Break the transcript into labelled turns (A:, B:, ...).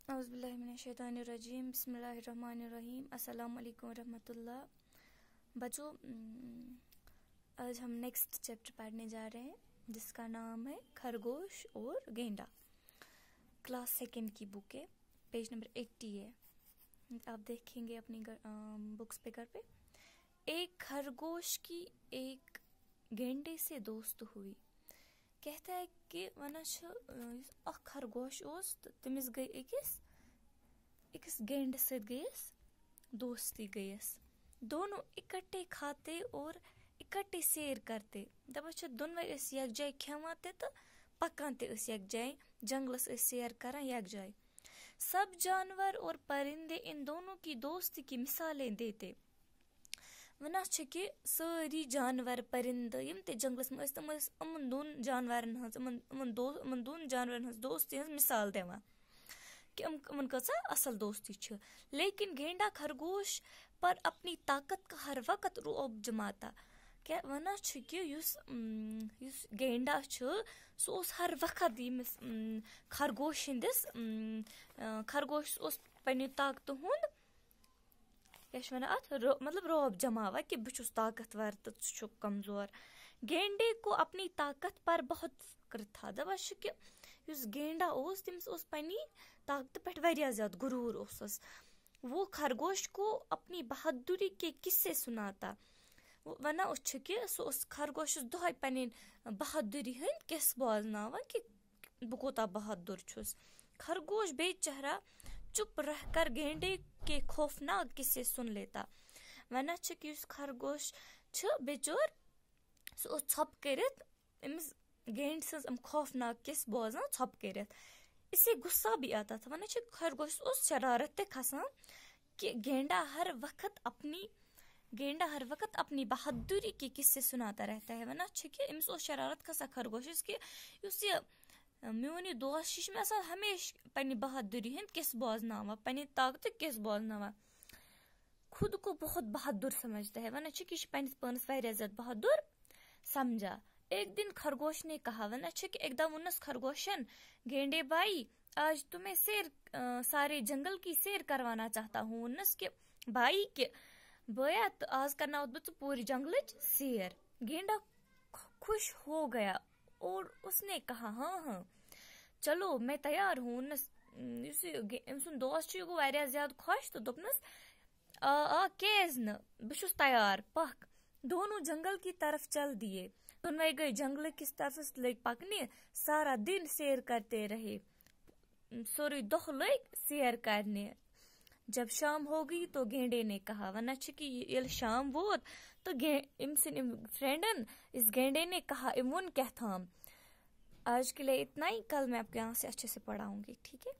A: औज़ुबिल्लाहिमिनश्शैतानिर्रजीम बिस्मिल्लाहिर्रहमानिर्रहीम अस्सलाम वालेकुम रहमतुल्लाह। बच्चों, आज हम नेक्स्ट चैप्टर पढ़ने जा रहे हैं जिसका नाम है खरगोश और गेंडा। क्लास सेकंड की बुक है, पेज नंबर 80 है। आप देखेंगे अपनी बुक्स पे घर पे। एक खरगोश की एक गेंडे से दोस्त हुई। कहता है कि वन खरगोश तमिस गई अकिस गेंड से गयस दोस्ती गयस। दोनों इकट्ठे खाते और इकट्ठे सैर करते। दपा दोनवे यक जाय खेवान तो पकान यक जाय, जंगलस सैर करान यक जाय। सब जानवर और परिंदे इन दोनों की दोस्ती की मिसालें देते। वन कि सारी जानवर परिंद यम ते जंगलस में तम अमन दोन जानवरन अमन दोन जानवरन हज दोस्ती हज मिसाल देवान कि अमन कसा असल दोस्ती छ। लेकिन गेंडा खरगोश पर अपनी ताकत का हर वक्त रोब जमाता। क्या वन कि युस गेंडा छ सो हर वक्त यमिस खरगोश हिंदिस खरगोश पन्ने ताकत हुंद मतलब रोब जमावा कि बहुस ताकतवर तो छु कमजोर। गेंडे को अपनी ताकत पर बहुत फक्र था। दपा कि गेंडा तमिस पन्नी ताकत पे वारिया ज्यादा गुरूर ओसस। वो खरगोश को अपनी बहादुरी के किस्से सुनाता। वन कि खरगोश दोह पन्ने बहादुरी हंद किस बोजनावान कि बह कोता बहादुर छुस। खरगोश बेचारा चुप रहकर गेंडे के खौफनाक किस्से सुन लेता। वन कि खरगोश बेचोर सो छप करित अमिस गेंड सम खौफनाक किस बोजान छप करित। इसे गुस्सा भी आता था। वन खरगोश शरारत ते खसान कि गेंडा हर वक्त अपनी बहादुरी के किस्से सुनाता रहता है। वन कि अमिस शरारत खसा खरगोशस कि मोन दोस्त मे हमेशा पन्नी बहादुरी हंद किस बोजनावा, पन्नी ताकत किस बोजनावा। खुद को बहुत बहादुर समझता है। वन कि पन्निस पानस वारिया ज्यादा बहादुर समझा। एक दिन खरगोश ने कहा, वन कि एकदम उन्नस खरगोशन, गेंडे भाई आज तुम्हें सारे जंगल की सैर करवाना चाहता हूँ। उन्नस के भाई के बया तो आज करना पूरी जंगल सैर। गेंडा खुश हो गया और उसने कहा हाँ चलो मैं तैयार हूँ। दोस्त वारिया ज्यादा खुश तो दोपनस केज न बहुस तैयार पक। दोनों जंगल की तरफ चल दिए। दोनों गए जंगल की तरफ लग पकने। सारा दिन सैर करते रहे। सोरी दोह लग सैर करने। जब शाम हो गई तो गेंडे ने कहा, वन कि ये शाम वोत तो फ्रेंडन इस गेंडे ने कहा इमन क्या था। आज के लिए इतना ही, कल मैं आपको यहाँ से अच्छे से पढ़ाऊंगी, ठीक है।